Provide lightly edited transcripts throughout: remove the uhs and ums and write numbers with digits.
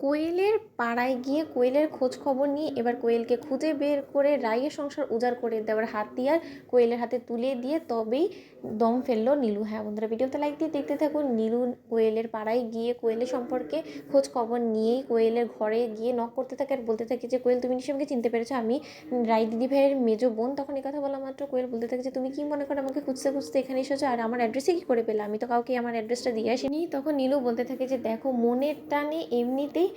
কোয়েলের পাড়ায় গিয়ে কোয়েলের খোঁজ খবর নিয়ে এবার কোয়েলকে খুঁজে বের করে রাইয়ের সংসার উজাড় করে দেওয়ার হাতিয়ার কোয়েলের হাতে তুলে দিয়ে তবেই দম ফেললো নীলু। হ্যাঁ বন্ধুরা, ভিডিওতে লাইক দিয়ে দেখতে থাকুন। নীলু কোয়েলের পাড়ায় গিয়ে কোয়েলের সম্পর্কে খোঁজ খবর নিয়েই কোয়েলের ঘরে গিয়ে নক করতে থাকে আর বলতে থাকে যে কোয়েল, তুমি নিশ্চয়ই আমাকে চিনতে পেরেছো, আমি রাই দিদি ভাইয়ের মেজো বোন। তখন এই কথা বলা মাত্র কোয়েল বলতে থাকে যে তুমি কি মনে করো আমাকে খুঁজতে খুঁজতে এখানে এসেছো, আর আমার অ্যাড্রেসে কী করে পেলে? আমি তো কাউকে আমার অ্যাড্রেসটা দিয়ে আসিনি। তখন নীলু বলতে থাকে যে দেখো, মনের টানে এমনিতেই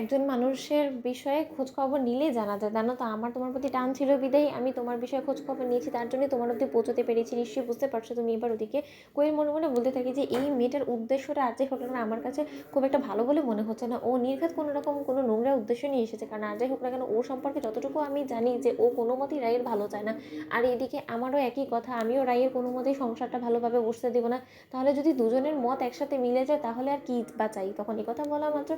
একজন মানুষের বিষয়ে খোঁজখবর নিলেই জানা যায়, জানো তো আমার তোমার প্রতি টান ছিল বিদায় আমি তোমার বিষয়ে খোঁজখবর নিয়েছি, তার জন্যই তোমার অব্দি পৌঁছতে পেরেছি, নিশ্চয়ই বুঝতে পারছো তুমি এবার। ওদিকে কোয়েল মনে মনে বলতে থাকি যে এই মেয়েটার উদ্দেশ্যটা আর যাই হোক না আমার কাছে খুব একটা ভালো বলে মনে হচ্ছে না, ও নির্ঘাত কোনো রকম কোনো নোংরা উদ্দেশ্য নিয়ে এসেছে। কারণ আর যাই হোক না কেন ওর সম্পর্কে যতটুকু আমি জানি যে ও কোনো মতেই রায়ের ভালো চায় না। আর এদিকে আমারও একই কথা, আমিও রায়ের কোনো মতেই সংসারটা ভালোভাবে বসতে দেবো না। তাহলে যদি দুজনের মত একসাথে মিলে যায় তাহলে আর কি বা চাই? তখন এই কথা বলা মাত্র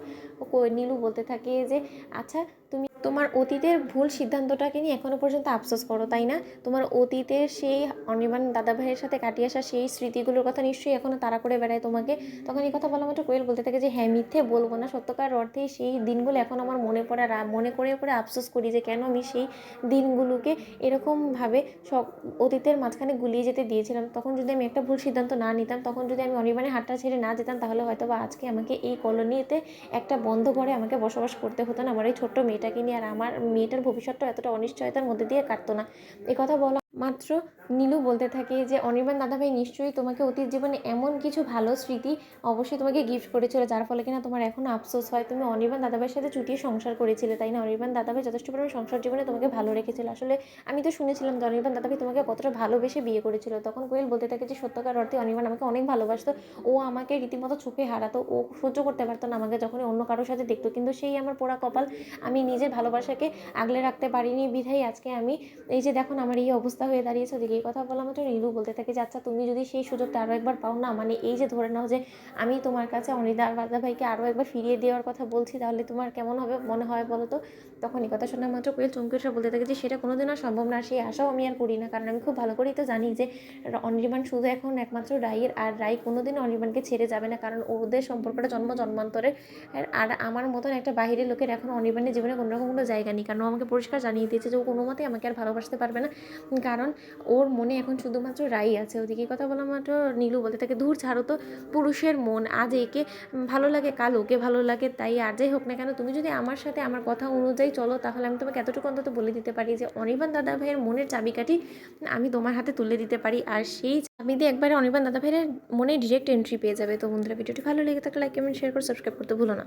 নীলু বলতে থাকে যে আচ্ছা, তুমি তোমার অতীতের ভুল সিদ্ধান্তটাকে নিয়ে এখনো পর্যন্ত আফসোস করো তাই না? তোমার অতীতের সেই অনির্বাণ দাদাভাইয়ের সাথে কাটিয়ে আসা সেই স্মৃতিগুলোর কথা নিশ্চয়ই এখনো তাড়া করে বেড়ায় তোমাকে। তখন এই কথা বলা মাত্র কোয়েল বলতে থাকে যে হ্যাঁ, মিথ্যে বলবো না, সত্যকার অর্থেই সেই দিনগুলো এখন আমার মনে পড়ে আর মনে করে করে আফসোস করি যে কেন আমি সেই দিনগুলোকে এরকমভাবে সব অতীতের মাঝখানে গুলিয়ে যেতে দিয়েছিলাম। তখন যদি আমি একটা ভুল সিদ্ধান্ত না নিতাম, তখন যদি আমি অনির্বাণের হাতটা ছেড়ে না যেতাম, তাহলে হয়তো বা আজকে আমাকে এই কলোনিতে একটা বন্ধ ঘরে আমাকে বসবাস করতে হতো না আমার এই ছোট্ট মেয়েটাকে নিয়ে, আর আমার মেয়েটার ভবিষ্যৎটা এতটা অনিশ্চয়তার মধ্যে দিয়ে কাটতো না। এই কথা বলা মাত্র নীলু বলতে থাকে যে অনির্বাণ দাদাভাই নিশ্চয়ই তোমাকে অতীত জীবনে এমন কিছু ভালো স্মৃতি অবশ্যই তোমাকে গিফট করেছিল যার ফলে কিনা তোমার এখনও আফসোস হয়। তুমি অনির্বাণ দাদাভাইয়ের সাথে চুটিয়ে সংসার করেছিলে তাই না? অনির্বাণ দাদাভাই যথেষ্ট পরিমাণে সংসার জীবনে তোমাকে ভালো রেখেছিল। আসলে আমি তো শুনেছিলাম যে অনির্বাণ দাদাভাই তোমাকে কতটা ভালোবেসে বিয়ে করেছিল। তখন কোয়েল বলতে থাকে যে সত্যকার অর্থে অনির্বাণ আমাকে অনেক ভালোবাসতো, ও আমাকে রীতিমতো চোখে হারাতো, ও সহ্য করতে পারতো না আমাকে যখনই অন্য কারোর সাথে দেখতো। কিন্তু সেই আমার পোড়া কপাল, আমি নিজের ভালোবাসাকে আগলে রাখতে পারিনি বিধায় আজকে আমি এই যে দেখুন আমার এই অবস্থা হয়ে দাঁড়িয়েছে। ওদিকে এই কথা বলা মাত্র নীলু বলতে থাকে যে আচ্ছা, তুমি যদি সেই সুযোগটা আরও একবার পাও না, মানে এই যে ধরে নাও যে আমি তোমার কাছে অনির্বাণ দাদাভাইকে আরও একবার ফিরিয়ে দেওয়ার কথা বলছি, তাহলে তোমার কেমন হবে মনে হয় বলো তো? তখন এই কথা শোনা মাত্র কোয়েল চমকে এসে বলতে থাকে যে সেটা কোনোদিনও সম্ভব না, সেই আশাও আমি আর করি না। কারণ আমি খুব ভালো করেই তো জানি যে অনির্বাণ শুধু এখন একমাত্র রায়ের, আর রায় কোনোদিনও অনির্বাণকে ছেড়ে যাবে না, কারণ ওদের সম্পর্কটা জন্ম জন্মান্তরের। আর আমার মতন একটা বাহিরের লোকের এখন অনির্বাণের জীবনে কোনো রকম কোনো জায়গা নেই, কারণ ও আমাকে পরিষ্কার জানিয়ে দিয়েছে যে ও কোনো মতেই আমাকে আর ভালোবাসতে পারবে না, কারণ ওর মনে এখন শুধুমাত্র রাই আছে। ওদিকে কথা বলা মাত্র নীলু বলতে থাকে দূর ছাড়ো তো, পুরুষের মন আজ একে ভালো লাগে কাল ওকে ভালো লাগে, তাই আর যাই হোক না কেন তুমি যদি আমার সাথে আমার কথা অনুযায়ী চলো, তাহলে আমি তোমাকে এতটুকু অন্তত বলে দিতে পারি যে অনির্বাণ দাদা ভাইয়ের মনের চাবিকাঠি আমি তোমার হাতে তুলে দিতে পারি, আর সেই চাবি দিয়ে একবারে অনির্বাণ দাদা ভাইয়ের মনে ডিরেক্ট এন্ট্রি পেয়ে যাবে। তো বন্ধুরা, ভিডিওটি ভালো লেগে থাকলে লাইক কমেন্ট শেয়ার করে সাবস্ক্রাইব করতে ভুলো না।